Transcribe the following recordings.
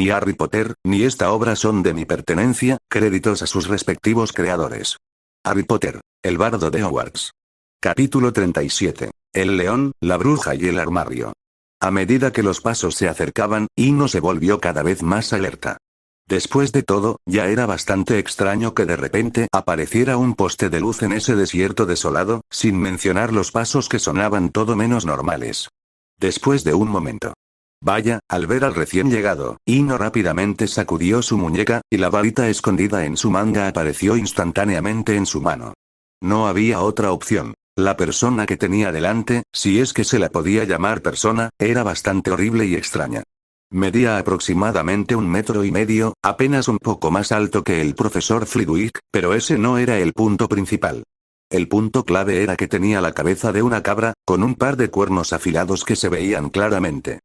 Ni Harry Potter, ni esta obra son de mi pertenencia, créditos a sus respectivos creadores. Harry Potter, el bardo de Hogwarts. Capítulo 37. El león, la bruja y el armario. A medida que los pasos se acercaban, Ino se volvió cada vez más alerta. Después de todo, ya era bastante extraño que de repente apareciera un poste de luz en ese desierto desolado, sin mencionar los pasos que sonaban todo menos normales. Después de un momento. Vaya, al ver al recién llegado, Ino rápidamente sacudió su muñeca, y la varita escondida en su manga apareció instantáneamente en su mano. No había otra opción. La persona que tenía delante, si es que se la podía llamar persona, era bastante horrible y extraña. Medía aproximadamente 1,5 metros, apenas un poco más alto que el profesor Flitwick, pero ese no era el punto principal. El punto clave era que tenía la cabeza de una cabra, con un par de cuernos afilados que se veían claramente.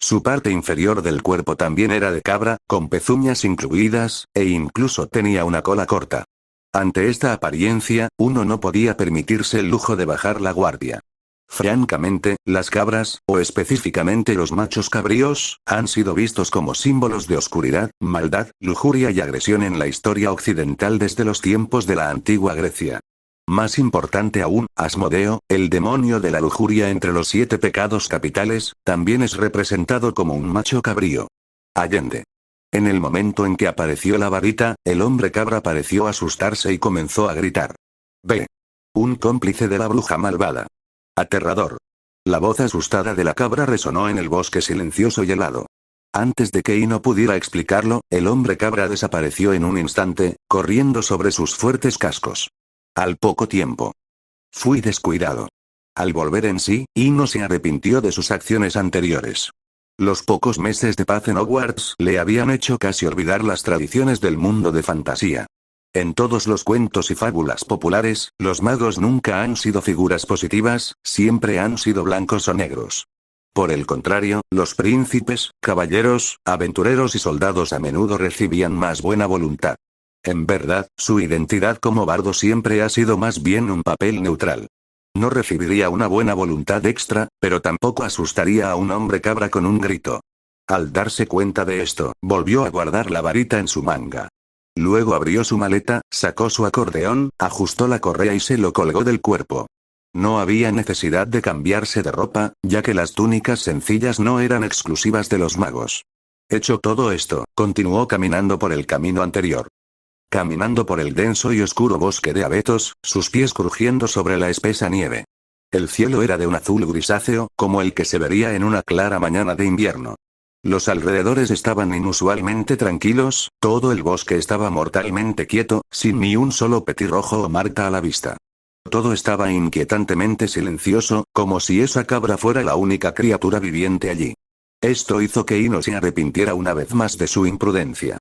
Su parte inferior del cuerpo también era de cabra, con pezuñas incluidas, e incluso tenía una cola corta. Ante esta apariencia, uno no podía permitirse el lujo de bajar la guardia. Francamente, las cabras, o específicamente los machos cabríos, han sido vistos como símbolos de oscuridad, maldad, lujuria y agresión en la historia occidental desde los tiempos de la antigua Grecia. Más importante aún, Asmodeo, el demonio de la lujuria entre los 7 pecados capitales, también es representado como un macho cabrío. Allende. En el momento en que apareció la varita, el hombre cabra pareció asustarse y comenzó a gritar. «Ve. Un cómplice de la bruja malvada». Aterrador. La voz asustada de la cabra resonó en el bosque silencioso y helado. Antes de que Ino pudiera explicarlo, el hombre cabra desapareció en un instante, corriendo sobre sus fuertes cascos. Al poco tiempo. Fui descuidado. Al volver en sí, Ino se arrepintió de sus acciones anteriores. Los pocos meses de paz en Hogwarts le habían hecho casi olvidar las tradiciones del mundo de fantasía. En todos los cuentos y fábulas populares, los magos nunca han sido figuras positivas, siempre han sido blancos o negros. Por el contrario, los príncipes, caballeros, aventureros y soldados a menudo recibían más buena voluntad. En verdad, su identidad como bardo siempre ha sido más bien un papel neutral. No recibiría una buena voluntad extra, pero tampoco asustaría a un hombre cabra con un grito. Al darse cuenta de esto, volvió a guardar la varita en su manga. Luego abrió su maleta, sacó su acordeón, ajustó la correa y se lo colgó del cuerpo. No había necesidad de cambiarse de ropa, ya que las túnicas sencillas no eran exclusivas de los magos. Hecho todo esto, continuó caminando por el camino anterior. Caminando por el denso y oscuro bosque de abetos, sus pies crujiendo sobre la espesa nieve. El cielo era de un azul grisáceo, como el que se vería en una clara mañana de invierno. Los alrededores estaban inusualmente tranquilos, todo el bosque estaba mortalmente quieto, sin ni un solo petirrojo o marta a la vista. Todo estaba inquietantemente silencioso, como si esa cabra fuera la única criatura viviente allí. Esto hizo que Ino se arrepintiera una vez más de su imprudencia.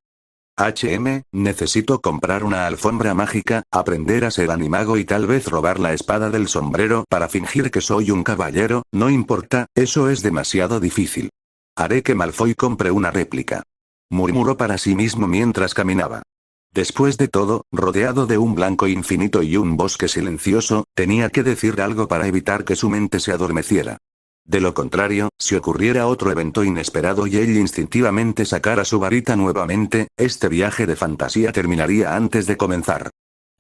Necesito comprar una alfombra mágica, aprender a ser animago y tal vez robar la espada del sombrero para fingir que soy un caballero, no importa, eso es demasiado difícil. Haré que Malfoy compre una réplica. Murmuró para sí mismo mientras caminaba. Después de todo, rodeado de un blanco infinito y un bosque silencioso, tenía que decir algo para evitar que su mente se adormeciera. De lo contrario, si ocurriera otro evento inesperado y él instintivamente sacara su varita nuevamente, este viaje de fantasía terminaría antes de comenzar.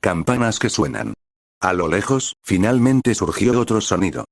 Campanas que suenan. A lo lejos, finalmente surgió otro sonido.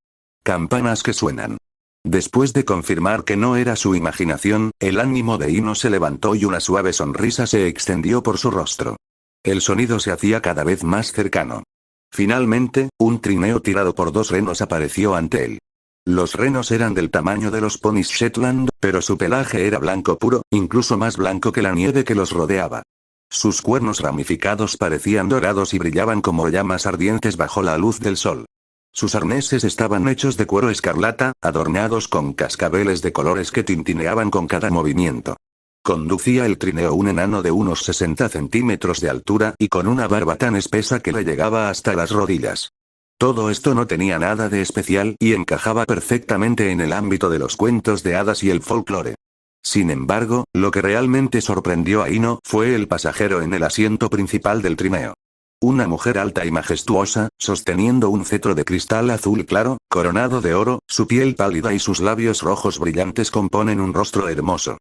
Campanas que suenan. Después de confirmar que no era su imaginación, el ánimo de Ino se levantó y una suave sonrisa se extendió por su rostro. El sonido se hacía cada vez más cercano. Finalmente, un trineo tirado por 2 renos apareció ante él. Los renos eran del tamaño de los ponis Shetland, pero su pelaje era blanco puro, incluso más blanco que la nieve que los rodeaba. Sus cuernos ramificados parecían dorados y brillaban como llamas ardientes bajo la luz del sol. Sus arneses estaban hechos de cuero escarlata, adornados con cascabeles de colores que tintineaban con cada movimiento. Conducía el trineo un enano de unos 60 centímetros de altura y con una barba tan espesa que le llegaba hasta las rodillas. Todo esto no tenía nada de especial y encajaba perfectamente en el ámbito de los cuentos de hadas y el folclore. Sin embargo, lo que realmente sorprendió a Ino fue el pasajero en el asiento principal del trineo. Una mujer alta y majestuosa, sosteniendo un cetro de cristal azul claro, coronado de oro, su piel pálida y sus labios rojos brillantes componen un rostro hermoso.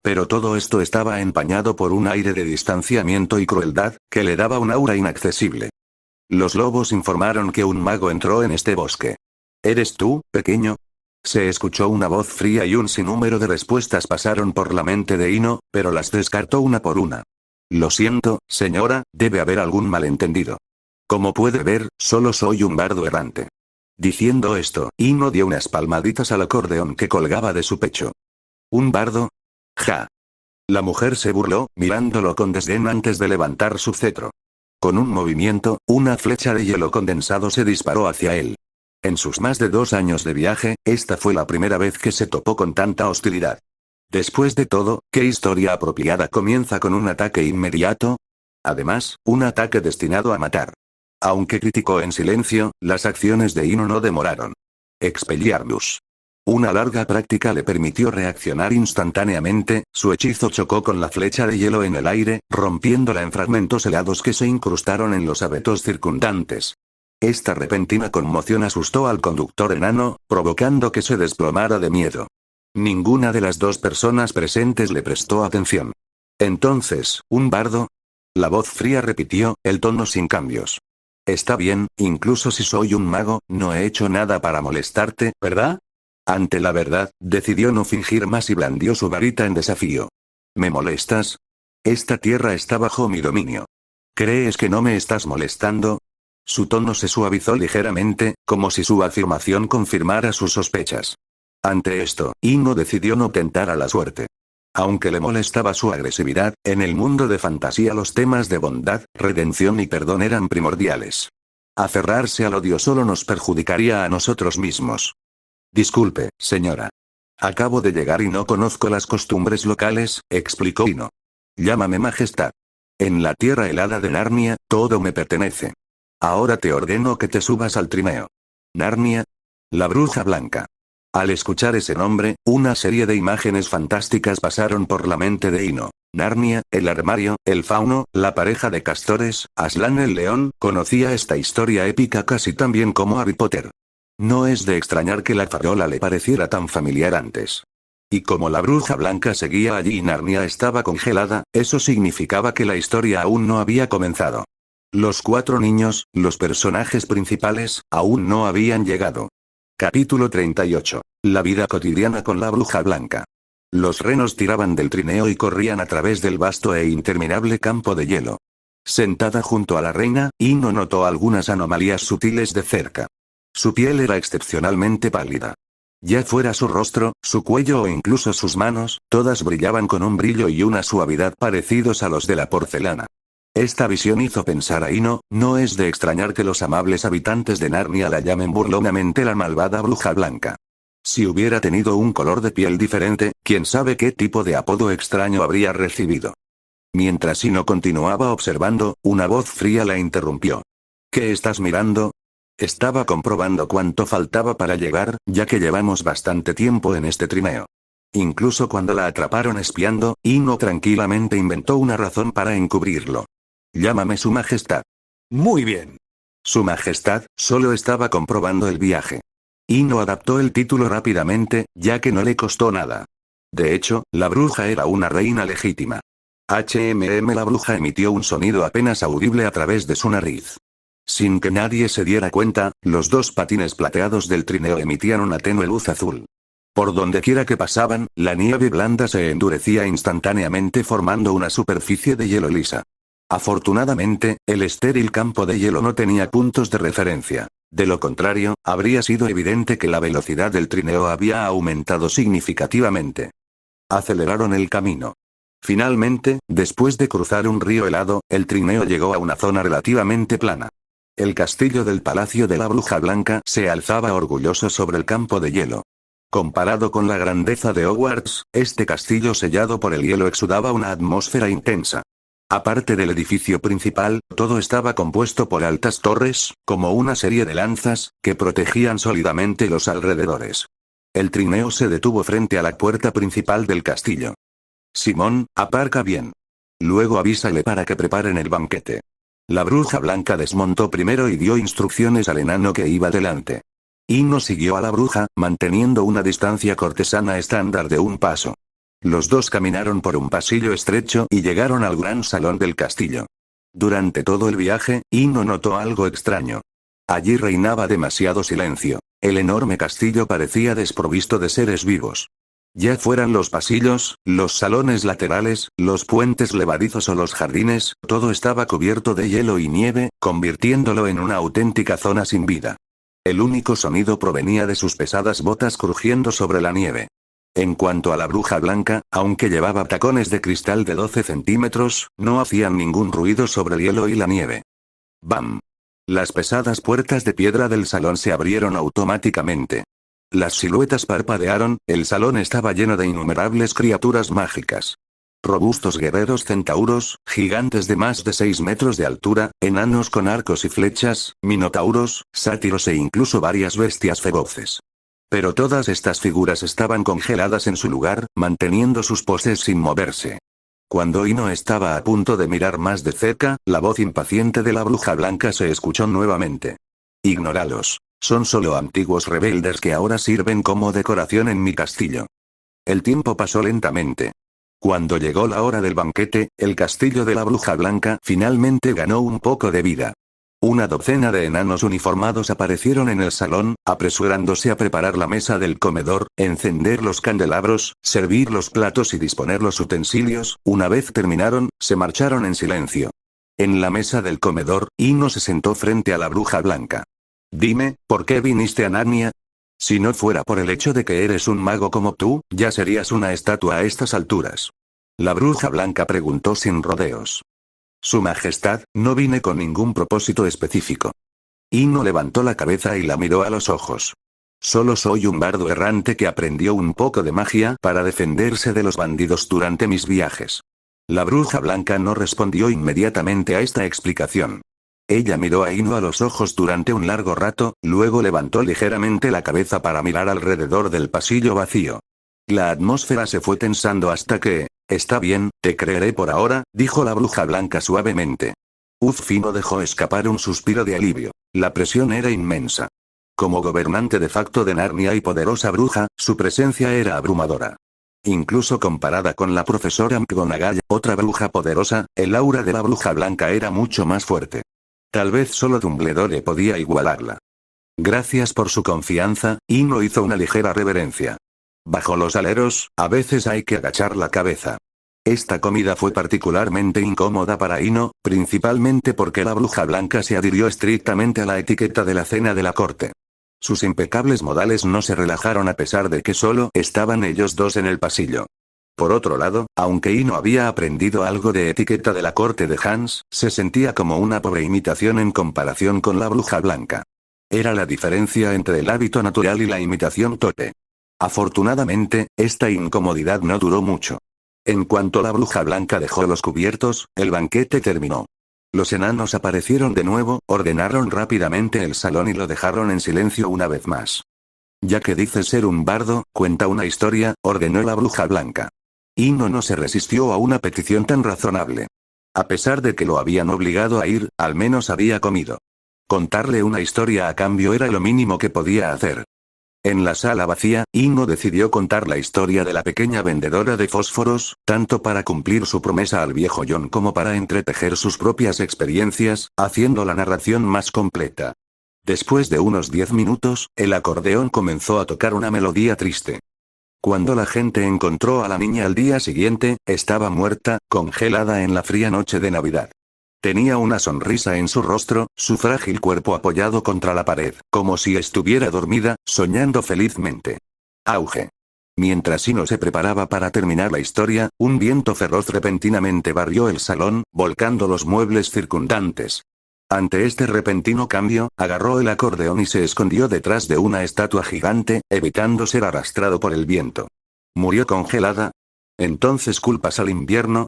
Pero todo esto estaba empañado por un aire de distanciamiento y crueldad, que le daba un aura inaccesible. Los lobos informaron que un mago entró en este bosque. ¿Eres tú, pequeño? Se escuchó una voz fría y un sinnúmero de respuestas pasaron por la mente de Ino, pero las descartó una por una. Lo siento, señora, debe haber algún malentendido. Como puede ver, solo soy un bardo errante. Diciendo esto, Ino dio unas palmaditas al acordeón que colgaba de su pecho. ¿Un bardo? Ja. La mujer se burló, mirándolo con desdén antes de levantar su cetro. Con un movimiento, una flecha de hielo condensado se disparó hacia él. En sus más de 2 años de viaje, esta fue la primera vez que se topó con tanta hostilidad. Después de todo, ¿qué historia apropiada comienza con un ataque inmediato? Además, un ataque destinado a matar. Aunque criticó en silencio, las acciones de Ino no demoraron. Expelliarmus. Una larga práctica le permitió reaccionar instantáneamente, su hechizo chocó con la flecha de hielo en el aire, rompiéndola en fragmentos helados que se incrustaron en los abetos circundantes. Esta repentina conmoción asustó al conductor enano, provocando que se desplomara de miedo. Ninguna de las 2 personas presentes le prestó atención. Entonces, ¿un bardo? La voz fría repitió, el tono sin cambios. Está bien, incluso si soy un mago, no he hecho nada para molestarte, ¿verdad? Ante la verdad, decidió no fingir más y blandió su varita en desafío. ¿Me molestas? Esta tierra está bajo mi dominio. ¿Crees que no me estás molestando? Su tono se suavizó ligeramente, como si su afirmación confirmara sus sospechas. Ante esto, Ino decidió no tentar a la suerte. Aunque le molestaba su agresividad, en el mundo de fantasía los temas de bondad, redención y perdón eran primordiales. Aferrarse al odio solo nos perjudicaría a nosotros mismos. Disculpe, señora. Acabo de llegar y no conozco las costumbres locales, explicó Ino. Llámame Majestad. En la tierra helada de Narnia, todo me pertenece. Ahora te ordeno que te subas al trineo. Narnia. La bruja blanca. Al escuchar ese nombre, una serie de imágenes fantásticas pasaron por la mente de Ino. Narnia, el armario, el fauno, la pareja de castores, Aslan el león, conocía esta historia épica casi tan bien como Harry Potter. No es de extrañar que la farola le pareciera tan familiar antes. Y como la bruja blanca seguía allí y Narnia estaba congelada, eso significaba que la historia aún no había comenzado. Los 4 niños, los personajes principales, aún no habían llegado. Capítulo 38. La vida cotidiana con la bruja blanca. Los renos tiraban del trineo y corrían a través del vasto e interminable campo de hielo. Sentada junto a la reina, Ino notó algunas anomalías sutiles de cerca. Su piel era excepcionalmente pálida. Ya fuera su rostro, su cuello o incluso sus manos, todas brillaban con un brillo y una suavidad parecidos a los de la porcelana. Esta visión hizo pensar a Ino, no es de extrañar que los amables habitantes de Narnia la llamen burlonamente la malvada bruja blanca. Si hubiera tenido un color de piel diferente, quién sabe qué tipo de apodo extraño habría recibido. Mientras Ino continuaba observando, una voz fría la interrumpió. ¿Qué estás mirando? Estaba comprobando cuánto faltaba para llegar, ya que llevamos bastante tiempo en este trineo. Incluso cuando la atraparon espiando, Ino tranquilamente inventó una razón para encubrirlo. Llámame Su Majestad. Muy bien. Su Majestad, solo estaba comprobando el viaje. Ino adaptó el título rápidamente, ya que no le costó nada. De hecho, la bruja era una reina legítima. La bruja emitió un sonido apenas audible a través de su nariz. Sin que nadie se diera cuenta, los 2 patines plateados del trineo emitían una tenue luz azul. Por donde quiera que pasaban, la nieve blanda se endurecía instantáneamente formando una superficie de hielo lisa. Afortunadamente, el estéril campo de hielo no tenía puntos de referencia. De lo contrario, habría sido evidente que la velocidad del trineo había aumentado significativamente. Aceleraron el camino. Finalmente, después de cruzar un río helado, el trineo llegó a una zona relativamente plana. El castillo del Palacio de la Bruja Blanca se alzaba orgulloso sobre el campo de hielo. Comparado con la grandeza de Hogwarts, este castillo sellado por el hielo exudaba una atmósfera intensa. Aparte del edificio principal, todo estaba compuesto por altas torres, como una serie de lanzas, que protegían sólidamente los alrededores. El trineo se detuvo frente a la puerta principal del castillo. Simón, aparca bien. Luego avísale para que preparen el banquete. La bruja blanca desmontó primero y dio instrucciones al enano que iba delante. Ino siguió a la bruja, manteniendo una distancia cortesana estándar de 1 paso. Los dos caminaron por un pasillo estrecho y llegaron al gran salón del castillo. Durante todo el viaje, Ino notó algo extraño. Allí reinaba demasiado silencio. El enorme castillo parecía desprovisto de seres vivos. Ya fueran los pasillos, los salones laterales, los puentes levadizos o los jardines, todo estaba cubierto de hielo y nieve, convirtiéndolo en una auténtica zona sin vida. El único sonido provenía de sus pesadas botas crujiendo sobre la nieve. En cuanto a la bruja blanca, aunque llevaba tacones de cristal de 12 centímetros, no hacían ningún ruido sobre el hielo y la nieve. ¡Bam! Las pesadas puertas de piedra del salón se abrieron automáticamente. Las siluetas parpadearon, el salón estaba lleno de innumerables criaturas mágicas. Robustos guerreros centauros, gigantes de más de 6 metros de altura, enanos con arcos y flechas, minotauros, sátiros e incluso varias bestias feroces. Pero todas estas figuras estaban congeladas en su lugar, manteniendo sus poses sin moverse. Cuando Ino estaba a punto de mirar más de cerca, la voz impaciente de la bruja blanca se escuchó nuevamente. Ignóralos. Son solo antiguos rebeldes que ahora sirven como decoración en mi castillo. El tiempo pasó lentamente. Cuando llegó la hora del banquete, el castillo de la bruja blanca finalmente ganó un poco de vida. Una docena de enanos uniformados aparecieron en el salón, apresurándose a preparar la mesa del comedor, encender los candelabros, servir los platos y disponer los utensilios. Una vez terminaron, se marcharon en silencio. En la mesa del comedor, Ino se sentó frente a la bruja blanca. Dime, ¿por qué viniste a Narnia? Si no fuera por el hecho de que eres un mago como tú, ya serías una estatua a estas alturas. La bruja blanca preguntó sin rodeos. Su Majestad, no vine con ningún propósito específico. Ino levantó la cabeza y la miró a los ojos. Solo soy un bardo errante que aprendió un poco de magia para defenderse de los bandidos durante mis viajes. La bruja blanca no respondió inmediatamente a esta explicación. Ella miró a Ino a los ojos durante un largo rato, luego levantó ligeramente la cabeza para mirar alrededor del pasillo vacío. La atmósfera se fue tensando hasta que... Está bien, te creeré por ahora, dijo la bruja blanca suavemente. Ino dejó escapar un suspiro de alivio. La presión era inmensa. Como gobernante de facto de Narnia y poderosa bruja, su presencia era abrumadora. Incluso comparada con la profesora McGonagall, otra bruja poderosa, el aura de la bruja blanca era mucho más fuerte. Tal vez solo Dumbledore podía igualarla. Gracias por su confianza, Ino hizo una ligera reverencia. Bajo los aleros, a veces hay que agachar la cabeza. Esta comida fue particularmente incómoda para Ino, principalmente porque la bruja blanca se adhirió estrictamente a la etiqueta de la cena de la corte. Sus impecables modales no se relajaron a pesar de que solo estaban ellos dos en el pasillo. Por otro lado, aunque Ino había aprendido algo de etiqueta de la corte de Hans, se sentía como una pobre imitación en comparación con la bruja blanca. Era la diferencia entre el hábito natural y la imitación torpe. Afortunadamente, esta incomodidad no duró mucho. En cuanto la bruja blanca dejó los cubiertos, el banquete terminó. Los enanos aparecieron de nuevo, ordenaron rápidamente el salón y lo dejaron en silencio una vez más. Ya que dices ser un bardo, cuenta una historia, ordenó la bruja blanca. Ino no se resistió a una petición tan razonable. A pesar de que lo habían obligado a ir, al menos había comido. Contarle una historia a cambio era lo mínimo que podía hacer. En la sala vacía, Ino decidió contar la historia de la pequeña vendedora de fósforos, tanto para cumplir su promesa al viejo John como para entretejer sus propias experiencias, haciendo la narración más completa. Después de unos 10 minutos, el acordeón comenzó a tocar una melodía triste. Cuando la gente encontró a la niña al día siguiente, estaba muerta, congelada en la fría noche de Navidad. Tenía una sonrisa en su rostro, su frágil cuerpo apoyado contra la pared, como si estuviera dormida, soñando felizmente. Auge. Mientras Ino se preparaba para terminar la historia, un viento feroz repentinamente barrió el salón, volcando los muebles circundantes. Ante este repentino cambio, agarró el acordeón y se escondió detrás de una estatua gigante, evitando ser arrastrado por el viento. ¿Murió congelada? ¿Entonces culpas al invierno?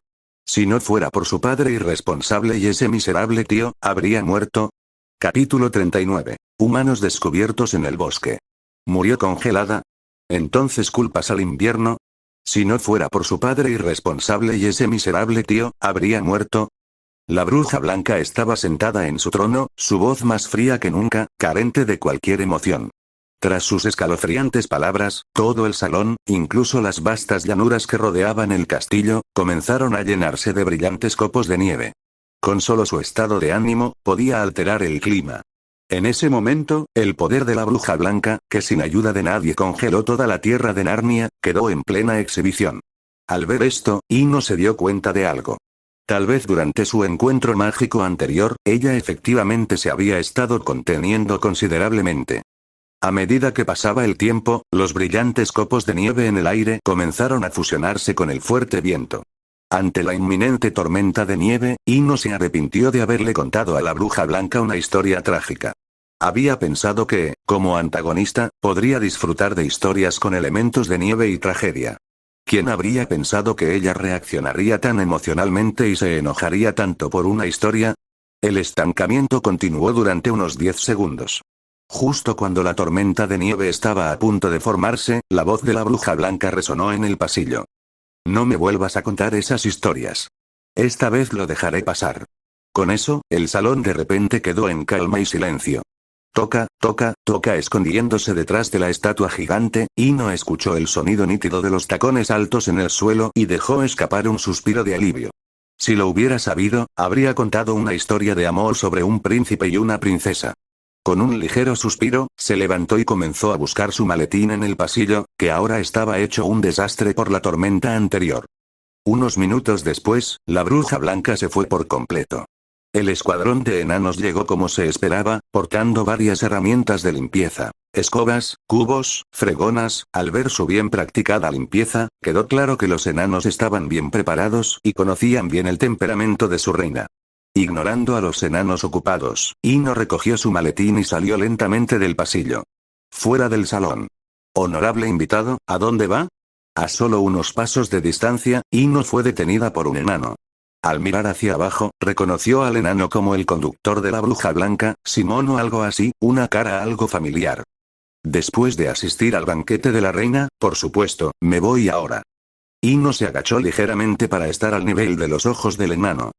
Si no fuera por su padre irresponsable y ese miserable tío, ¿habría muerto? Capítulo 39. Humanos descubiertos en el bosque. ¿Murió congelada? ¿Entonces culpas al invierno? Si no fuera por su padre irresponsable y ese miserable tío, ¿habría muerto? La bruja blanca estaba sentada en su trono, su voz más fría que nunca, carente de cualquier emoción. Tras sus escalofriantes palabras, todo el salón, incluso las vastas llanuras que rodeaban el castillo, comenzaron a llenarse de brillantes copos de nieve. Con solo su estado de ánimo, podía alterar el clima. En ese momento, el poder de la bruja blanca, que sin ayuda de nadie congeló toda la tierra de Narnia, quedó en plena exhibición. Al ver esto, Ino se dio cuenta de algo. Tal vez durante su encuentro mágico anterior, ella efectivamente se había estado conteniendo considerablemente. A medida que pasaba el tiempo, los brillantes copos de nieve en el aire comenzaron a fusionarse con el fuerte viento. Ante la inminente tormenta de nieve, Ino se arrepintió de haberle contado a la bruja blanca una historia trágica. Había pensado que, como antagonista, podría disfrutar de historias con elementos de nieve y tragedia. ¿Quién habría pensado que ella reaccionaría tan emocionalmente y se enojaría tanto por una historia? El estancamiento continuó durante unos 10 segundos. Justo cuando la tormenta de nieve estaba a punto de formarse, la voz de la bruja blanca resonó en el pasillo. No me vuelvas a contar esas historias. Esta vez lo dejaré pasar. Con eso, el salón de repente quedó en calma y silencio. Toca, toca, toca escondiéndose detrás de la estatua gigante, y no escuchó el sonido nítido de los tacones altos en el suelo y dejó escapar un suspiro de alivio. Si lo hubiera sabido, habría contado una historia de amor sobre un príncipe y una princesa. Con un ligero suspiro, se levantó y comenzó a buscar su maletín en el pasillo, que ahora estaba hecho un desastre por la tormenta anterior. Unos minutos después, la bruja blanca se fue por completo. El escuadrón de enanos llegó como se esperaba, portando varias herramientas de limpieza, escobas, cubos, fregonas. Al ver su bien practicada limpieza, quedó claro que los enanos estaban bien preparados y conocían bien el temperamento de su reina. Ignorando a los enanos ocupados, Ino recogió su maletín y salió lentamente del pasillo. Fuera del salón. Honorable invitado, ¿a dónde va? A solo unos pasos de distancia, Ino fue detenida por un enano. Al mirar hacia abajo, reconoció al enano como el conductor de la bruja blanca, Simón o algo así, una cara algo familiar. Después de asistir al banquete de la reina, por supuesto, me voy ahora. Ino se agachó ligeramente para estar al nivel de los ojos del enano.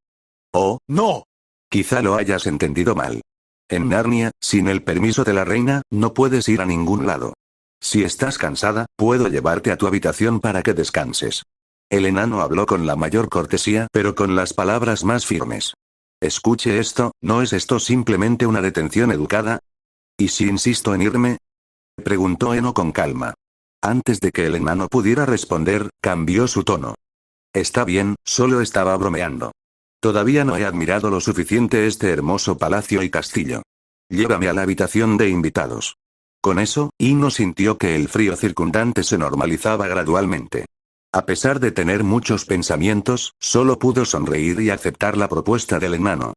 Oh, no. Quizá lo hayas entendido mal. En Narnia, sin el permiso de la reina, no puedes ir a ningún lado. Si estás cansada, puedo llevarte a tu habitación para que descanses. El enano habló con la mayor cortesía, pero con las palabras más firmes. Escuche esto, ¿no es esto simplemente una detención educada? ¿Y si insisto en irme? Preguntó Eno con calma. Antes de que el enano pudiera responder, cambió su tono. Está bien, solo estaba bromeando. Todavía no he admirado lo suficiente este hermoso palacio y castillo. Llévame a la habitación de invitados. Con eso, Ino sintió que el frío circundante se normalizaba gradualmente. A pesar de tener muchos pensamientos, solo pudo sonreír y aceptar la propuesta del enano.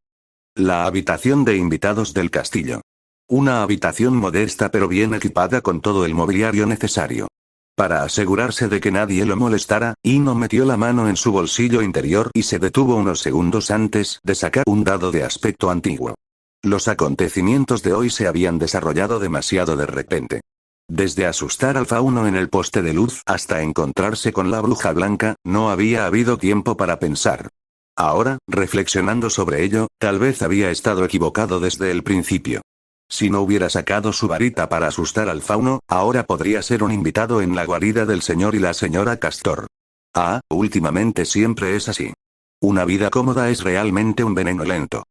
La habitación de invitados del castillo. Una habitación modesta pero bien equipada con todo el mobiliario necesario. Para asegurarse de que nadie lo molestara, Ino metió la mano en su bolsillo interior y se detuvo unos segundos antes de sacar un dado de aspecto antiguo. Los acontecimientos de hoy se habían desarrollado demasiado de repente. Desde asustar al fauno en el poste de luz hasta encontrarse con la bruja blanca, no había habido tiempo para pensar. Ahora, reflexionando sobre ello, tal vez había estado equivocado desde el principio. Si no hubiera sacado su varita para asustar al fauno, ahora podría ser un invitado en la guarida del señor y la señora Castor. Ah, últimamente siempre es así. Una vida cómoda es realmente un veneno lento.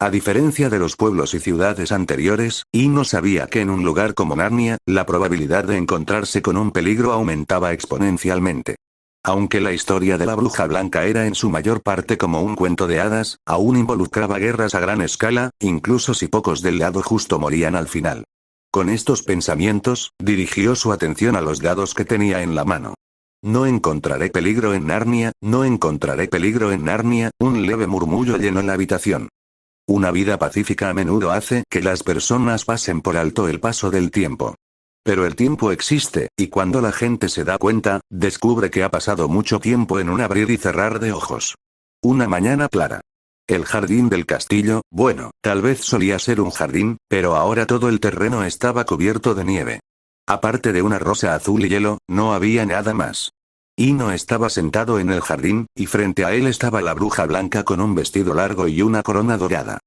A diferencia de los pueblos y ciudades anteriores, Ino sabía que en un lugar como Narnia, la probabilidad de encontrarse con un peligro aumentaba exponencialmente. Aunque la historia de la bruja blanca era en su mayor parte como un cuento de hadas, aún involucraba guerras a gran escala, incluso si pocos del lado justo morían al final. Con estos pensamientos, dirigió su atención a los dados que tenía en la mano. No encontraré peligro en Narnia, no encontraré peligro en Narnia, un leve murmullo llenó la habitación. Una vida pacífica a menudo hace que las personas pasen por alto el paso del tiempo. Pero el tiempo existe, y cuando la gente se da cuenta, descubre que ha pasado mucho tiempo en un abrir y cerrar de ojos. Una mañana clara. El jardín del castillo, bueno, tal vez solía ser un jardín, pero ahora todo el terreno estaba cubierto de nieve. Aparte de una rosa azul y hielo, no había nada más. Ino estaba sentado en el jardín, y frente a él estaba la bruja blanca con un vestido largo y una corona dorada.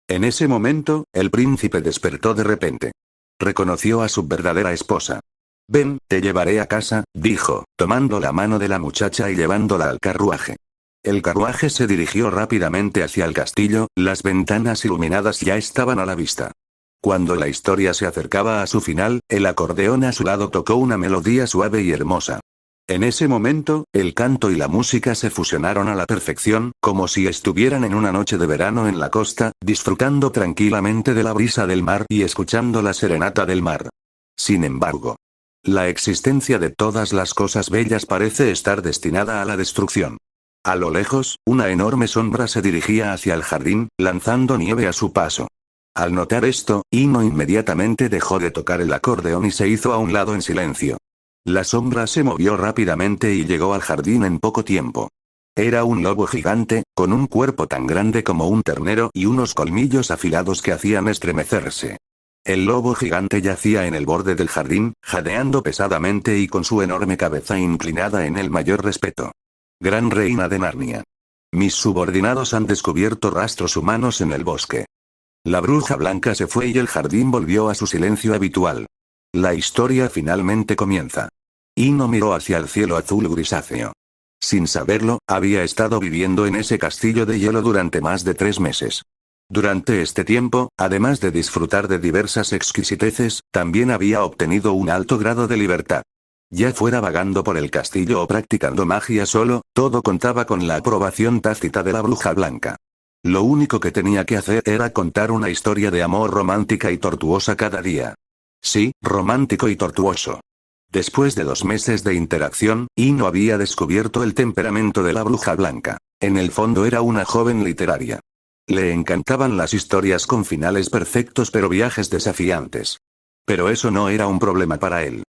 En ese momento, el príncipe despertó de repente. reconoció a su verdadera esposa. Ven, te llevaré a casa, dijo, tomando la mano de la muchacha y llevándola al carruaje. El carruaje se dirigió rápidamente hacia el castillo, las ventanas iluminadas ya estaban a la vista. Cuando la historia se acercaba a su final, el acordeón a su lado tocó una melodía suave y hermosa. En ese momento, el canto y la música se fusionaron a la perfección, como si estuvieran en una noche de verano en la costa, disfrutando tranquilamente de la brisa del mar y escuchando la serenata del mar. Sin embargo, la existencia de todas las cosas bellas parece estar destinada a la destrucción. A lo lejos, una enorme sombra se dirigía hacia el jardín, lanzando nieve a su paso. Al notar esto, Ino inmediatamente dejó de tocar el acordeón y se hizo a un lado en silencio. La sombra se movió rápidamente y llegó al jardín en poco tiempo. Era un lobo gigante, con un cuerpo tan grande como un ternero y unos colmillos afilados que hacían estremecerse. El lobo gigante yacía en el borde del jardín, jadeando pesadamente y con su enorme cabeza inclinada en el mayor respeto. Gran reina de Narnia. Mis subordinados han descubierto rastros humanos en el bosque. La bruja blanca se fue y el jardín volvió a su silencio habitual. La historia finalmente comienza. Ino miró hacia el cielo azul grisáceo. Sin saberlo, había estado viviendo en ese castillo de hielo durante más de 3 meses. Durante este tiempo, además de disfrutar de diversas exquisiteces, también había obtenido un alto grado de libertad. Ya fuera vagando por el castillo o practicando magia solo, todo contaba con la aprobación tácita de la bruja blanca. Lo único que tenía que hacer era contar una historia de amor romántica y tortuosa cada día. Sí, romántico y tortuoso. Después de 2 meses de interacción, Ino había descubierto el temperamento de la bruja blanca. En el fondo era una joven literaria. Le encantaban las historias con finales perfectos pero viajes desafiantes. Pero eso no era un problema para él.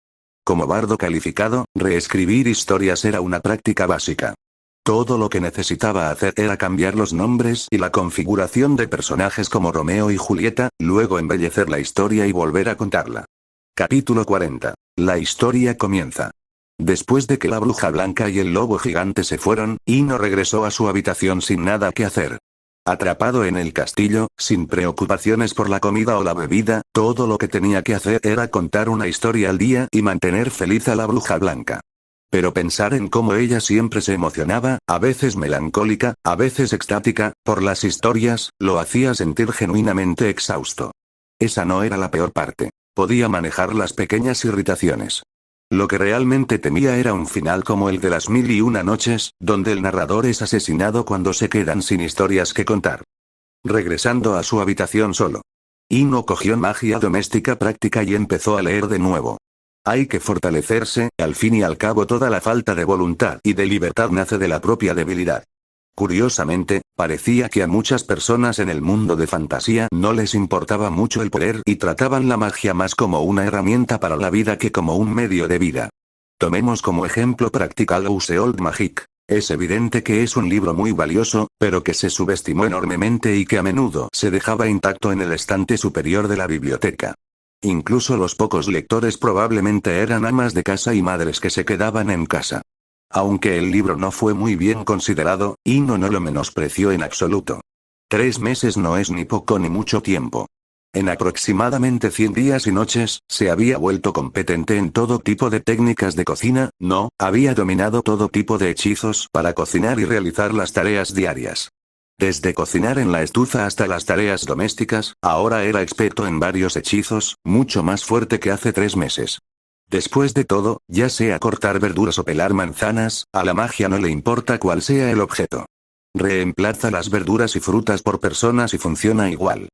Como bardo calificado, reescribir historias era una práctica básica. Todo lo que necesitaba hacer era cambiar los nombres y la configuración de personajes como Romeo y Julieta, luego embellecer la historia y volver a contarla. Capítulo 40. La historia comienza. Después de que la bruja blanca y el lobo gigante se fueron, Ino regresó a su habitación sin nada que hacer. Atrapado en el castillo, sin preocupaciones por la comida o la bebida, todo lo que tenía que hacer era contar una historia al día y mantener feliz a la bruja blanca. Pero pensar en cómo ella siempre se emocionaba, a veces melancólica, a veces extática, por las historias, lo hacía sentir genuinamente exhausto. Esa no era la peor parte. Podía manejar las pequeñas irritaciones. Lo que realmente temía era un final como el de las 1001 noches, donde el narrador es asesinado cuando se quedan sin historias que contar. Regresando a su habitación solo, Ino cogió magia doméstica práctica y empezó a leer de nuevo. Hay que fortalecerse, al fin y al cabo toda la falta de voluntad y de libertad nace de la propia debilidad. Curiosamente, parecía que a muchas personas en el mundo de fantasía no les importaba mucho el poder y trataban la magia más como una herramienta para la vida que como un medio de vida. Tomemos como ejemplo Practical Household Magic. Es evidente que es un libro muy valioso, pero que se subestimó enormemente y que a menudo se dejaba intacto en el estante superior de la biblioteca. Incluso los pocos lectores probablemente eran amas de casa y madres que se quedaban en casa. Aunque el libro no fue muy bien considerado, Ino no lo menospreció en absoluto. 3 meses no es ni poco ni mucho tiempo. En aproximadamente 100 días y noches, se había vuelto competente en todo tipo de técnicas de cocina, había dominado todo tipo de hechizos para cocinar y realizar las tareas diarias. Desde cocinar en la estufa hasta las tareas domésticas, ahora era experto en varios hechizos, mucho más fuerte que hace 3 meses. Después de todo, ya sea cortar verduras o pelar manzanas, a la magia no le importa cuál sea el objeto. Reemplaza las verduras y frutas por personas y funciona igual.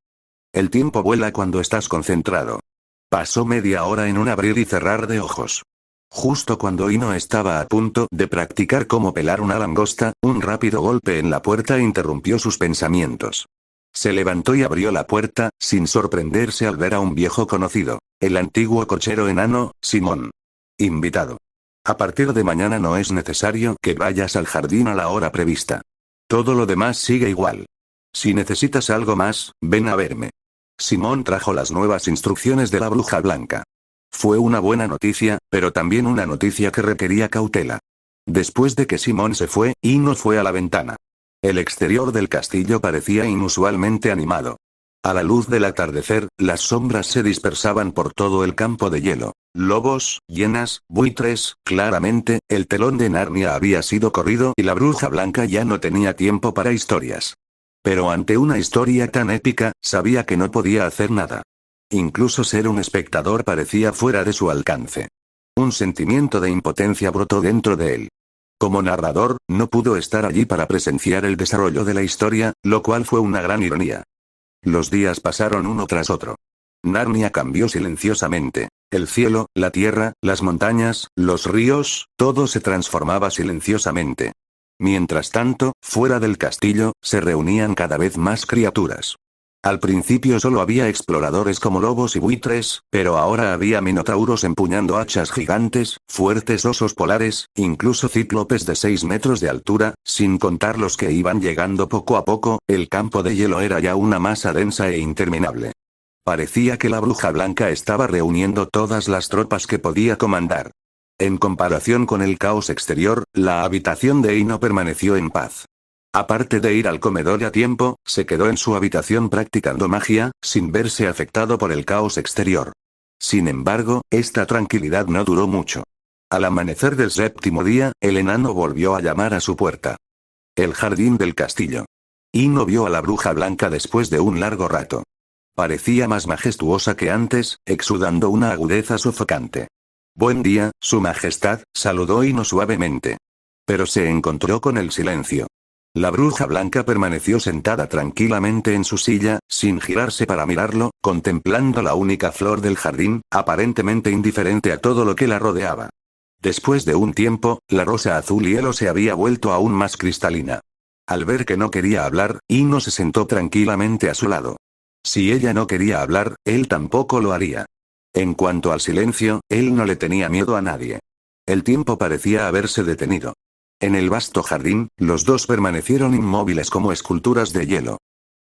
El tiempo vuela cuando estás concentrado. Pasó media hora en un abrir y cerrar de ojos. Justo cuando Ino estaba a punto de practicar cómo pelar una langosta, un rápido golpe en la puerta interrumpió sus pensamientos. Se levantó y abrió la puerta, sin sorprenderse al ver a un viejo conocido, el antiguo cochero enano, Simón. Invitado. A partir de mañana no es necesario que vayas al jardín a la hora prevista. Todo lo demás sigue igual. Si necesitas algo más, ven a verme. Simón trajo las nuevas instrucciones de la bruja blanca. Fue una buena noticia, pero también una noticia que requería cautela. Después de que Simón se fue, Ino fue a la ventana. El exterior del castillo parecía inusualmente animado. A la luz del atardecer, las sombras se dispersaban por todo el campo de hielo. Lobos, hienas, buitres, claramente, el telón de Narnia había sido corrido y la bruja blanca ya no tenía tiempo para historias. Pero ante una historia tan épica, sabía que no podía hacer nada. Incluso ser un espectador parecía fuera de su alcance. Un sentimiento de impotencia brotó dentro de él. Como narrador, no pudo estar allí para presenciar el desarrollo de la historia, lo cual fue una gran ironía. Los días pasaron uno tras otro. Narnia cambió silenciosamente. El cielo, la tierra, las montañas, los ríos, todo se transformaba silenciosamente. Mientras tanto, fuera del castillo, se reunían cada vez más criaturas. Al principio solo había exploradores como lobos y buitres, pero ahora había minotauros empuñando hachas gigantes, fuertes osos polares, incluso cíclopes de 6 metros de altura, sin contar los que iban llegando poco a poco. El campo de hielo era ya una masa densa e interminable. Parecía que la bruja blanca estaba reuniendo todas las tropas que podía comandar. En comparación con el caos exterior, la habitación de Ino permaneció en paz. Aparte de ir al comedor a tiempo, se quedó en su habitación practicando magia, sin verse afectado por el caos exterior. Sin embargo, esta tranquilidad no duró mucho. Al amanecer del 7º día, el enano volvió a llamar a su puerta. El jardín del castillo. Ino vio a la bruja blanca después de un largo rato. Parecía más majestuosa que antes, exudando una agudeza sofocante. Buen día, su majestad, saludó Ino suavemente. Pero se encontró con el silencio. La bruja blanca permaneció sentada tranquilamente en su silla, sin girarse para mirarlo, contemplando la única flor del jardín, aparentemente indiferente a todo lo que la rodeaba. Después de un tiempo, la rosa azul hielo se había vuelto aún más cristalina. Al ver que no quería hablar, Ino se sentó tranquilamente a su lado. Si ella no quería hablar, él tampoco lo haría. En cuanto al silencio, él no le tenía miedo a nadie. El tiempo parecía haberse detenido. En el vasto jardín, los dos permanecieron inmóviles como esculturas de hielo.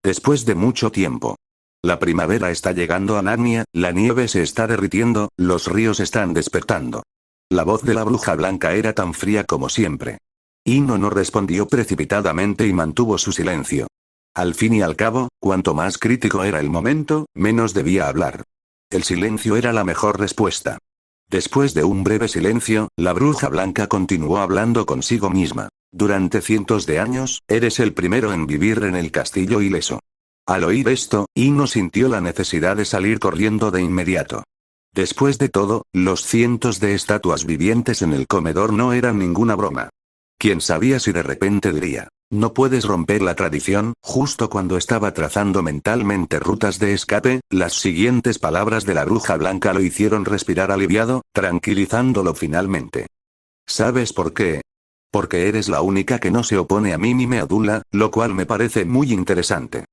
Después de mucho tiempo. La primavera está llegando a Narnia, la nieve se está derritiendo, los ríos están despertando. La voz de la bruja blanca era tan fría como siempre. Ino no respondió precipitadamente y mantuvo su silencio. Al fin y al cabo, cuanto más crítico era el momento, menos debía hablar. El silencio era la mejor respuesta. Después de un breve silencio, la bruja blanca continuó hablando consigo misma. Durante cientos de años, eres el primero en vivir en el castillo ileso. Al oír esto, Ino sintió la necesidad de salir corriendo de inmediato. Después de todo, los cientos de estatuas vivientes en el comedor no eran ninguna broma. ¿Quién sabía si de repente diría, no puedes romper la tradición? Justo cuando estaba trazando mentalmente rutas de escape, las siguientes palabras de la bruja blanca lo hicieron respirar aliviado, tranquilizándolo finalmente. ¿Sabes por qué? Porque eres la única que no se opone a mí ni me adula, lo cual me parece muy interesante.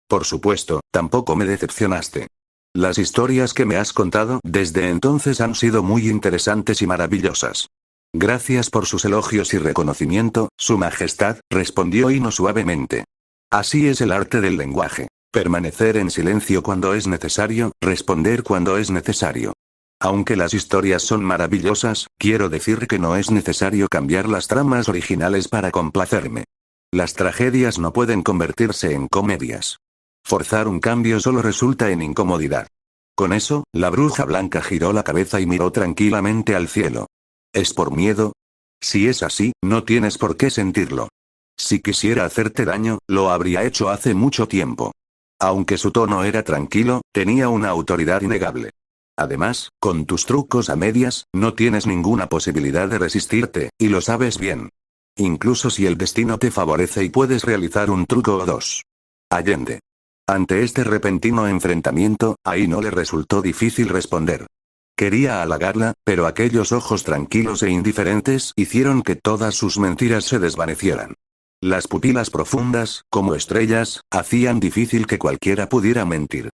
Por supuesto, tampoco me decepcionaste. Las historias que me has contado desde entonces han sido muy interesantes y maravillosas. Gracias por sus elogios y reconocimiento, Su Majestad, respondió Ino suavemente. Así es el arte del lenguaje. Permanecer en silencio cuando es necesario, responder cuando es necesario. Aunque las historias son maravillosas, quiero decir que no es necesario cambiar las tramas originales para complacerme. Las tragedias no pueden convertirse en comedias. Forzar un cambio solo resulta en incomodidad. Con eso, la bruja blanca giró la cabeza y miró tranquilamente al cielo. ¿Es por miedo? Si es así, no tienes por qué sentirlo. Si quisiera hacerte daño, lo habría hecho hace mucho tiempo. Aunque su tono era tranquilo, tenía una autoridad innegable. Además, con tus trucos a medias, no tienes ninguna posibilidad de resistirte, y lo sabes bien. Incluso si el destino te favorece y puedes realizar un truco o dos. Allende. Ante este repentino enfrentamiento, a Ino le resultó difícil responder. Quería halagarla, pero aquellos ojos tranquilos e indiferentes hicieron que todas sus mentiras se desvanecieran. Las pupilas profundas, como estrellas, hacían difícil que cualquiera pudiera mentir.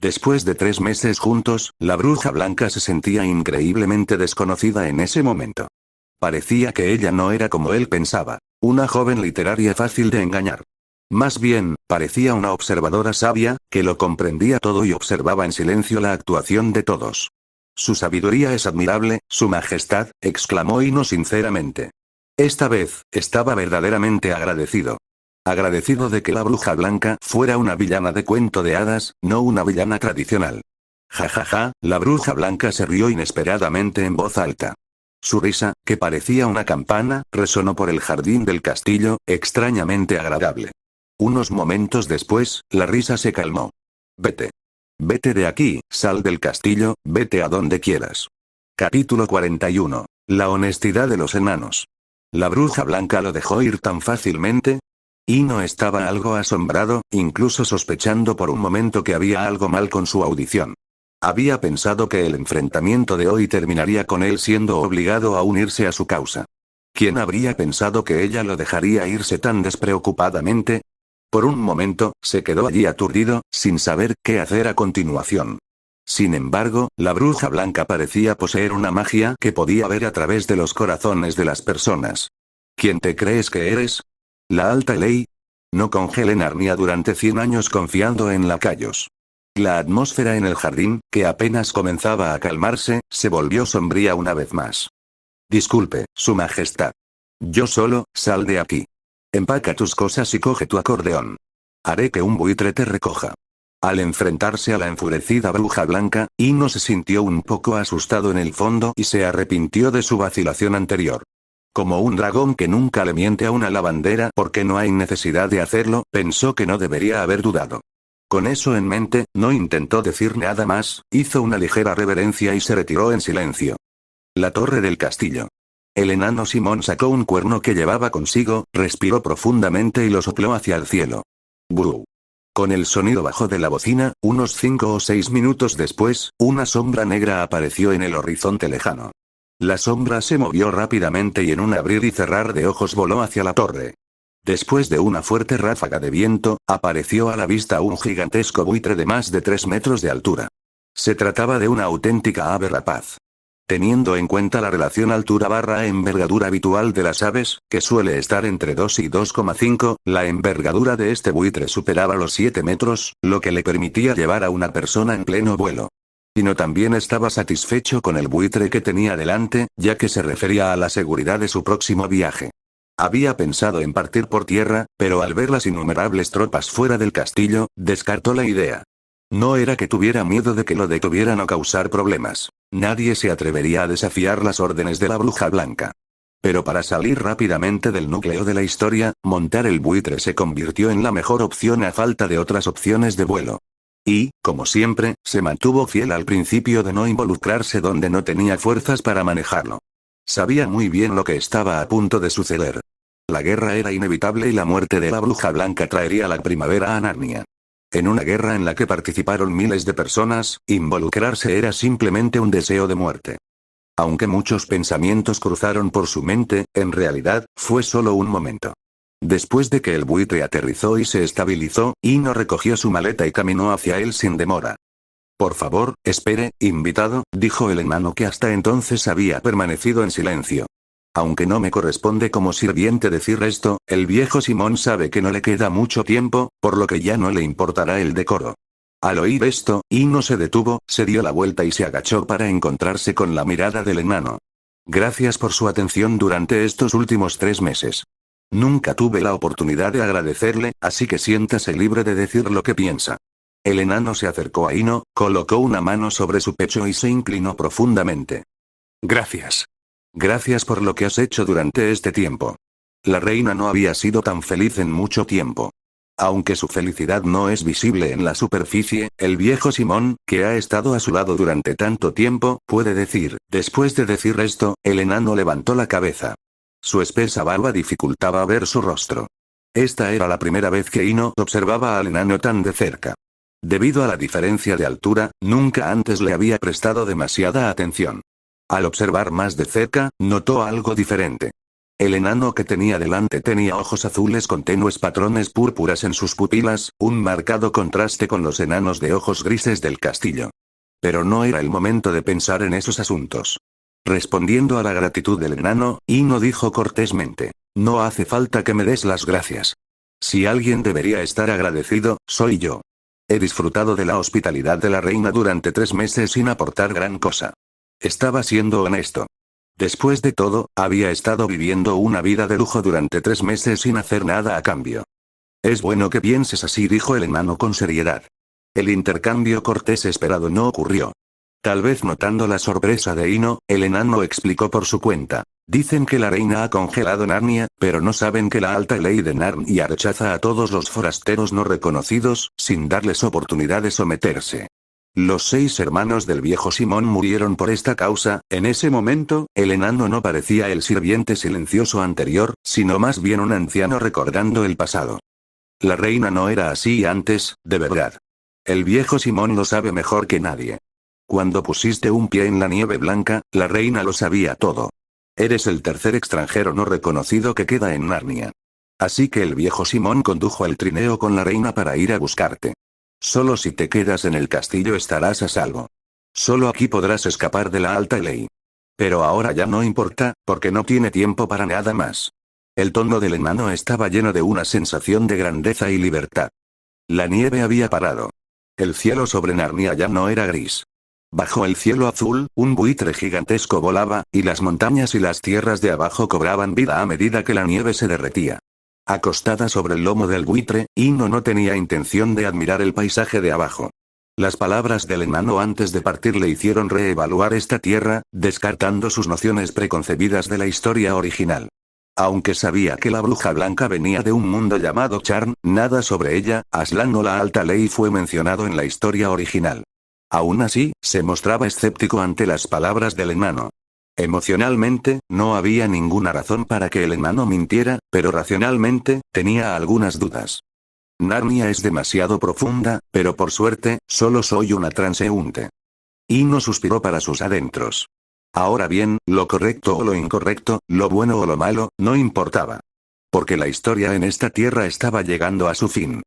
Después de 3 meses juntos, la bruja blanca se sentía increíblemente desconocida en ese momento. Parecía que ella no era como él pensaba, una joven literaria fácil de engañar. Más bien, parecía una observadora sabia, que lo comprendía todo y observaba en silencio la actuación de todos. Su sabiduría es admirable, Su Majestad, exclamó Ino sinceramente. Esta vez, estaba verdaderamente agradecido. agradecido de que la bruja blanca fuera una villana de cuento de hadas, no una villana tradicional. Ja ja ja, la bruja blanca se rió inesperadamente en voz alta. Su risa, que parecía una campana, resonó por el jardín del castillo, extrañamente agradable. Unos momentos después, la risa se calmó. Vete. Vete de aquí, sal del castillo, vete a donde quieras. Capítulo 41. La honestidad de los enanos. ¿La bruja blanca lo dejó ir tan fácilmente? Ino estaba algo asombrado, incluso sospechando por un momento que había algo mal con su audición. Había pensado que el enfrentamiento de hoy terminaría con él siendo obligado a unirse a su causa. ¿Quién habría pensado que ella lo dejaría irse tan despreocupadamente? Por un momento, se quedó allí aturdido, sin saber qué hacer a continuación. Sin embargo, la bruja blanca parecía poseer una magia que podía ver a través de los corazones de las personas. ¿Quién te crees que eres? ¿La alta ley? No congelé Narnia durante 100 años confiando en lacayos. La atmósfera en el jardín, que apenas comenzaba a calmarse, se volvió sombría una vez más. Disculpe, Su Majestad. Yo solo, sal de aquí. Empaca tus cosas y coge tu acordeón. Haré que un buitre te recoja. Al enfrentarse a la enfurecida bruja blanca, Ino se sintió un poco asustado en el fondo y se arrepintió de su vacilación anterior. Como un dragón que nunca le miente a una lavandera porque no hay necesidad de hacerlo, pensó que no debería haber dudado. Con eso en mente, no intentó decir nada más, hizo una ligera reverencia y se retiró en silencio. La torre del castillo. El enano Simón sacó un cuerno que llevaba consigo, respiró profundamente y lo sopló hacia el cielo. ¡Bú! Con el sonido bajo de la bocina, unos 5 o 6 minutos después, una sombra negra apareció en el horizonte lejano. La sombra se movió rápidamente y en un abrir y cerrar de ojos voló hacia la torre. Después de una fuerte ráfaga de viento, apareció a la vista un gigantesco buitre de más de 3 metros de altura. Se trataba de una auténtica ave rapaz. Teniendo en cuenta la relación altura/envergadura habitual de las aves, que suele estar entre 2 y 2,5, la envergadura de este buitre superaba los 7 metros, lo que le permitía llevar a una persona en pleno vuelo. Ino también estaba satisfecho con el buitre que tenía delante, ya que se refería a la seguridad de su próximo viaje. Había pensado en partir por tierra, pero al ver las innumerables tropas fuera del castillo, descartó la idea. No era que tuviera miedo de que lo detuvieran o causar problemas. Nadie se atrevería a desafiar las órdenes de la bruja blanca. Pero para salir rápidamente del núcleo de la historia, montar el buitre se convirtió en la mejor opción a falta de otras opciones de vuelo. Y, como siempre, se mantuvo fiel al principio de no involucrarse donde no tenía fuerzas para manejarlo. Sabía muy bien lo que estaba a punto de suceder. La guerra era inevitable y la muerte de la bruja blanca traería la primavera a Narnia. En una guerra en la que participaron miles de personas, involucrarse era simplemente un deseo de muerte. Aunque muchos pensamientos cruzaron por su mente, en realidad, fue solo un momento. Después de que el buitre aterrizó y se estabilizó, Ino recogió su maleta y caminó hacia él sin demora. Por favor, espere, invitado, dijo el enano que hasta entonces había permanecido en silencio. Aunque no me corresponde como sirviente decir esto, el viejo Simón sabe que no le queda mucho tiempo, por lo que ya no le importará el decoro. Al oír esto, Ino se detuvo, se dio la vuelta y se agachó para encontrarse con la mirada del enano. Gracias por su atención durante estos últimos 3 meses. Nunca tuve la oportunidad de agradecerle, así que siéntase libre de decir lo que piensa. El enano se acercó a Ino, colocó una mano sobre su pecho y se inclinó profundamente. Gracias. Gracias por lo que has hecho durante este tiempo. La reina no había sido tan feliz en mucho tiempo. Aunque su felicidad no es visible en la superficie, el viejo Simón, que ha estado a su lado durante tanto tiempo, puede decir. Después de decir esto, el enano levantó la cabeza. Su espesa barba dificultaba ver su rostro. Esta era la primera vez que Ino observaba al enano tan de cerca. Debido a la diferencia de altura, nunca antes le había prestado demasiada atención. Al observar más de cerca, notó algo diferente. El enano que tenía delante tenía ojos azules con tenues patrones púrpuras en sus pupilas, un marcado contraste con los enanos de ojos grises del castillo. Pero no era el momento de pensar en esos asuntos. Respondiendo a la gratitud del enano, Ino dijo cortésmente: no hace falta que me des las gracias. Si alguien debería estar agradecido, soy yo. He disfrutado de la hospitalidad de la reina durante 3 meses sin aportar gran cosa. Estaba siendo honesto. Después de todo, había estado viviendo una vida de lujo durante 3 meses sin hacer nada a cambio. Es bueno que pienses así, dijo el enano con seriedad. El intercambio cortés esperado no ocurrió. Tal vez notando la sorpresa de Ino, el enano explicó por su cuenta. Dicen que la reina ha congelado Narnia, pero no saben que la alta ley de Narnia rechaza a todos los forasteros no reconocidos, sin darles oportunidad de someterse. Los 6 hermanos del viejo Simón murieron por esta causa. En ese momento, el enano no parecía el sirviente silencioso anterior, sino más bien un anciano recordando el pasado. La reina no era así antes, de verdad. El viejo Simón lo sabe mejor que nadie. Cuando pusiste un pie en la nieve blanca, la reina lo sabía todo. Eres el tercer extranjero no reconocido que queda en Narnia. Así que el viejo Simón condujo el trineo con la reina para ir a buscarte. Solo si te quedas en el castillo estarás a salvo. Solo aquí podrás escapar de la alta ley. Pero ahora ya no importa, porque no tiene tiempo para nada más. El tono del enano estaba lleno de una sensación de grandeza y libertad. La nieve había parado. El cielo sobre Narnia ya no era gris. Bajo el cielo azul, un buitre gigantesco volaba, y las montañas y las tierras de abajo cobraban vida a medida que la nieve se derretía. Acostada sobre el lomo del buitre, Ino no tenía intención de admirar el paisaje de abajo. Las palabras del enano antes de partir le hicieron reevaluar esta tierra, descartando sus nociones preconcebidas de la historia original. Aunque sabía que la bruja blanca venía de un mundo llamado Charn, nada sobre ella, Aslan o la alta ley fue mencionado en la historia original. Aún así, se mostraba escéptico ante las palabras del enano. Emocionalmente, no había ninguna razón para que el enano mintiera, pero racionalmente, tenía algunas dudas. Narnia es demasiado profunda, pero por suerte, solo soy una transeúnte. Ino suspiró para sus adentros. Ahora bien, lo correcto o lo incorrecto, lo bueno o lo malo, no importaba. Porque la historia en esta tierra estaba llegando a su fin.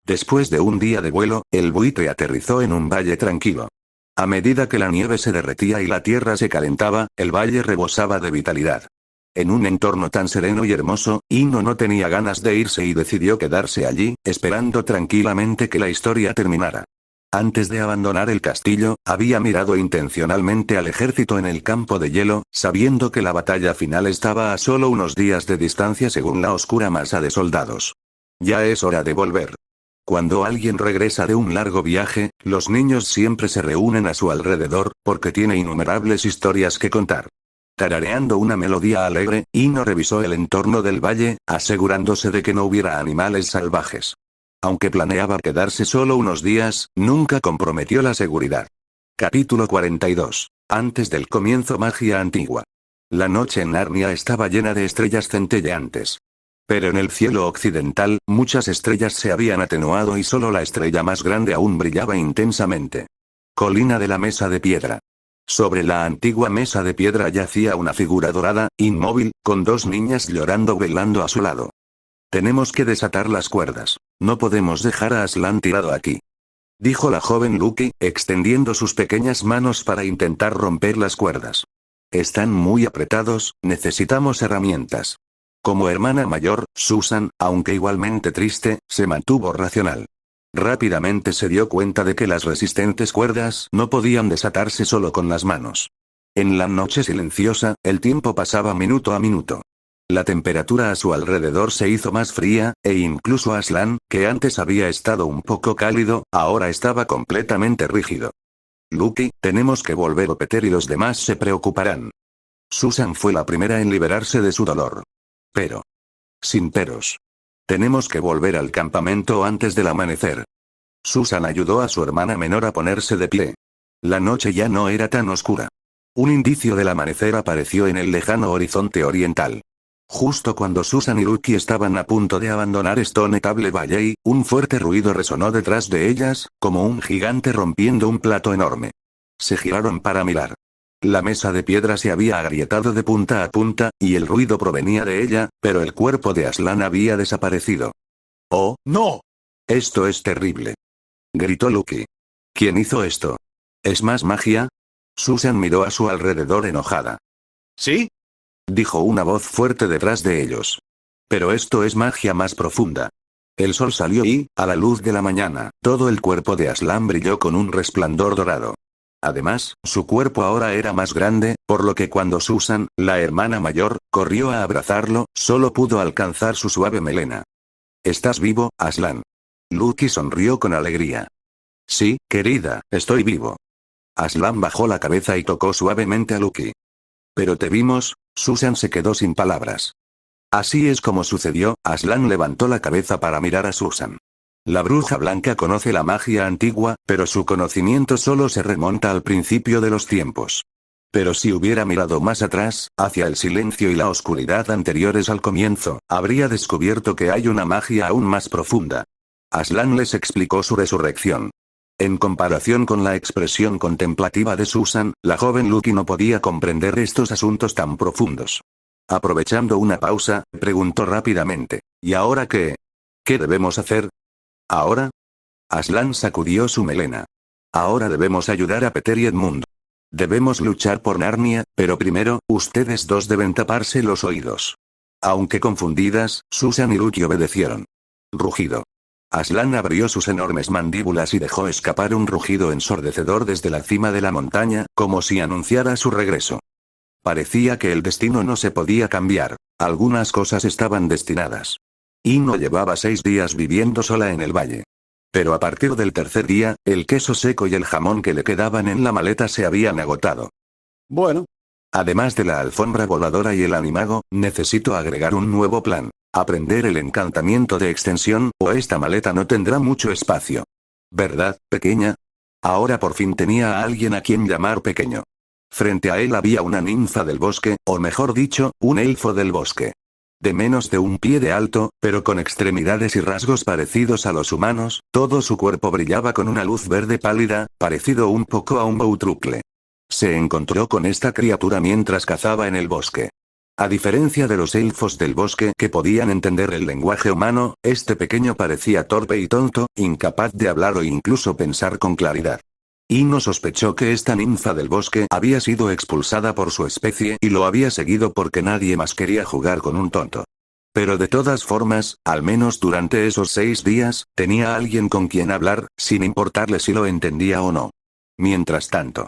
Después de un día de vuelo, el buitre aterrizó en un valle tranquilo. A medida que la nieve se derretía y la tierra se calentaba, el valle rebosaba de vitalidad. En un entorno tan sereno y hermoso, Ino no tenía ganas de irse y decidió quedarse allí, esperando tranquilamente que la historia terminara. Antes de abandonar el castillo, había mirado intencionalmente al ejército en el campo de hielo, sabiendo que la batalla final estaba a solo unos días de distancia según la oscura masa de soldados. Ya es hora de volver. Cuando alguien regresa de un largo viaje, los niños siempre se reúnen a su alrededor, porque tiene innumerables historias que contar. Tarareando una melodía alegre, Ino revisó el entorno del valle, asegurándose de que no hubiera animales salvajes. Aunque planeaba quedarse solo unos días, nunca comprometió la seguridad. Capítulo 42. Antes del comienzo, magia antigua. La noche en Narnia estaba llena de estrellas centelleantes. Pero en el cielo occidental, muchas estrellas se habían atenuado y solo la estrella más grande aún brillaba intensamente. Colina de la mesa de piedra. Sobre la antigua mesa de piedra yacía una figura dorada, inmóvil, con 2 niñas llorando velando a su lado. Tenemos que desatar las cuerdas. No podemos dejar a Aslan tirado aquí. Dijo la joven Lucky, extendiendo sus pequeñas manos para intentar romper las cuerdas. Están muy apretados, necesitamos herramientas. Como hermana mayor, Susan, aunque igualmente triste, se mantuvo racional. Rápidamente se dio cuenta de que las resistentes cuerdas no podían desatarse solo con las manos. En la noche silenciosa, el tiempo pasaba minuto a minuto. La temperatura a su alrededor se hizo más fría, e incluso Aslan, que antes había estado un poco cálido, ahora estaba completamente rígido. Lucky, tenemos que volver o Peter y los demás se preocuparán. Susan fue la primera en liberarse de su dolor. Pero. Sin peros. Tenemos que volver al campamento antes del amanecer. Susan ayudó a su hermana menor a ponerse de pie. La noche ya no era tan oscura. Un indicio del amanecer apareció en el lejano horizonte oriental. Justo cuando Susan y Lucky estaban a punto de abandonar Stone Table Valley, un fuerte ruido resonó detrás de ellas, como un gigante rompiendo un plato enorme. Se giraron para mirar. La mesa de piedra se había agrietado de punta a punta, y el ruido provenía de ella, pero el cuerpo de Aslan había desaparecido. ¡Oh, no! Esto es terrible. Gritó Lucky. ¿Quién hizo esto? ¿Es más magia? Susan miró a su alrededor enojada. ¿Sí? Dijo una voz fuerte detrás de ellos. Pero esto es magia más profunda. El sol salió y, a la luz de la mañana, todo el cuerpo de Aslan brilló con un resplandor dorado. Además, su cuerpo ahora era más grande, por lo que cuando Susan, la hermana mayor, corrió a abrazarlo, solo pudo alcanzar su suave melena. ¿Estás vivo, Aslan? Lucky sonrió con alegría. Sí, querida, estoy vivo. Aslan bajó la cabeza y tocó suavemente a Lucky. Pero te vimos. Susan se quedó sin palabras. Así es como sucedió. Aslan levantó la cabeza para mirar a Susan. La bruja blanca conoce la magia antigua, pero su conocimiento solo se remonta al principio de los tiempos. Pero si hubiera mirado más atrás, hacia el silencio y la oscuridad anteriores al comienzo, habría descubierto que hay una magia aún más profunda. Aslan les explicó su resurrección. En comparación con la expresión contemplativa de Susan, la joven Lucky no podía comprender estos asuntos tan profundos. Aprovechando una pausa, preguntó rápidamente, ¿y ahora qué? ¿Qué debemos hacer? ¿Ahora? Aslan sacudió su melena. Ahora debemos ayudar a Peter y Edmund. Debemos luchar por Narnia, pero primero, ustedes dos deben taparse los oídos. Aunque confundidas, Susan y Lucky obedecieron. Rugido. Aslan abrió sus enormes mandíbulas y dejó escapar un rugido ensordecedor desde la cima de la montaña, como si anunciara su regreso. Parecía que el destino no se podía cambiar. Algunas cosas estaban destinadas. Ino llevaba 6 días viviendo sola en el valle. Pero a partir del tercer día, el queso seco y el jamón que le quedaban en la maleta se habían agotado. Bueno. Además de la alfombra voladora y el animago, necesito agregar un nuevo plan. Aprender el encantamiento de extensión, o esta maleta no tendrá mucho espacio. ¿Verdad, pequeña? Ahora por fin tenía a alguien a quien llamar pequeño. Frente a él había una ninfa del bosque, o mejor dicho, un elfo del bosque. De menos de 1 pie de alto, pero con extremidades y rasgos parecidos a los humanos, todo su cuerpo brillaba con una luz verde pálida, parecido un poco a un boutrucle. Se encontró con esta criatura mientras cazaba en el bosque. A diferencia de los elfos del bosque que podían entender el lenguaje humano, este pequeño parecía torpe y tonto, incapaz de hablar o incluso pensar con claridad. Ino sospechó que esta ninfa del bosque había sido expulsada por su especie y lo había seguido porque nadie más quería jugar con un tonto. Pero de todas formas, al menos durante esos 6 días, tenía alguien con quien hablar, sin importarle si lo entendía o no. Mientras tanto,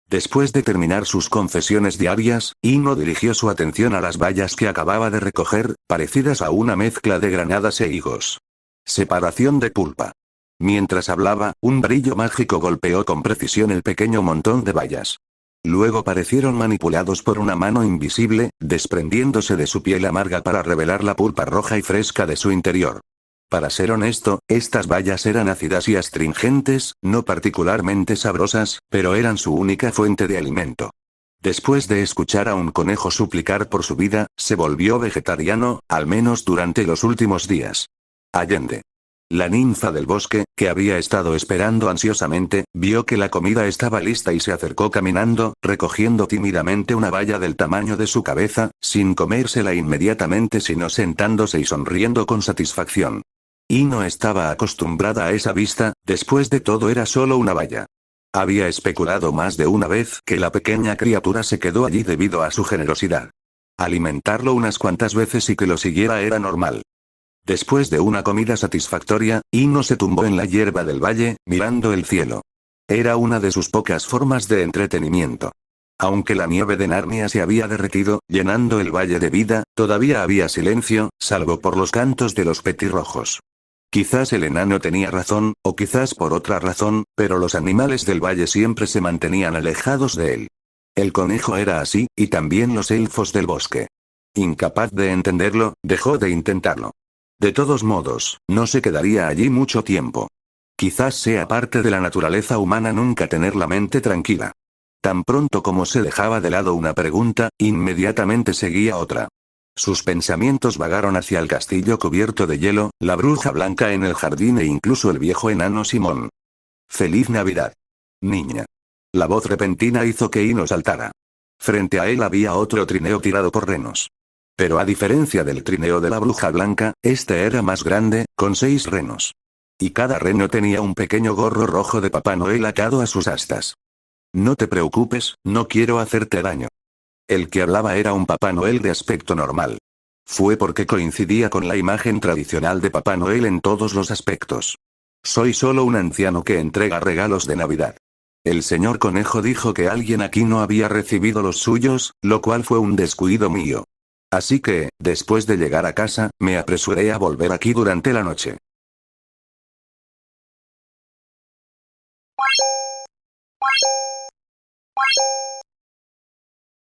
después de terminar sus confesiones diarias, Ino dirigió su atención a las bayas que acababa de recoger, parecidas a una mezcla de granadas e higos. Separación de pulpa. Mientras hablaba, un brillo mágico golpeó con precisión el pequeño montón de bayas. Luego parecieron manipulados por una mano invisible, desprendiéndose de su piel amarga para revelar la pulpa roja y fresca de su interior. Para ser honesto, estas bayas eran ácidas y astringentes, no particularmente sabrosas, pero eran su única fuente de alimento. Después de escuchar a un conejo suplicar por su vida, se volvió vegetariano, al menos durante los últimos días. Allende. La ninfa del bosque, que había estado esperando ansiosamente, vio que la comida estaba lista y se acercó caminando, recogiendo tímidamente una baya del tamaño de su cabeza, sin comérsela inmediatamente sino sentándose y sonriendo con satisfacción. Y no estaba acostumbrada a esa vista, después de todo era solo una baya. Había especulado más de una vez que la pequeña criatura se quedó allí debido a su generosidad. Alimentarlo unas cuantas veces y que lo siguiera era normal. Después de una comida satisfactoria, Ino se tumbó en la hierba del valle, mirando el cielo. Era una de sus pocas formas de entretenimiento. Aunque la nieve de Narnia se había derretido, llenando el valle de vida, todavía había silencio, salvo por los cantos de los petirrojos. Quizás el enano tenía razón, o quizás por otra razón, pero los animales del valle siempre se mantenían alejados de él. El conejo era así, y también los elfos del bosque. Incapaz de entenderlo, dejó de intentarlo. De todos modos, no se quedaría allí mucho tiempo. Quizás sea parte de la naturaleza humana nunca tener la mente tranquila. Tan pronto como se dejaba de lado una pregunta, inmediatamente seguía otra. Sus pensamientos vagaron hacia el castillo cubierto de hielo, la bruja blanca en el jardín e incluso el viejo enano Simón. ¡Feliz Navidad! Niña. La voz repentina hizo que Ino saltara. Frente a él había otro trineo tirado por renos. Pero a diferencia del trineo de la bruja blanca, este era más grande, con 6 renos. Y cada reno tenía un pequeño gorro rojo de Papá Noel atado a sus astas. No te preocupes, no quiero hacerte daño. El que hablaba era un Papá Noel de aspecto normal. Fue porque coincidía con la imagen tradicional de Papá Noel en todos los aspectos. Soy solo un anciano que entrega regalos de Navidad. El señor Conejo dijo que alguien aquí no había recibido los suyos, lo cual fue un descuido mío. Así que, después de llegar a casa, me apresuré a volver aquí durante la noche.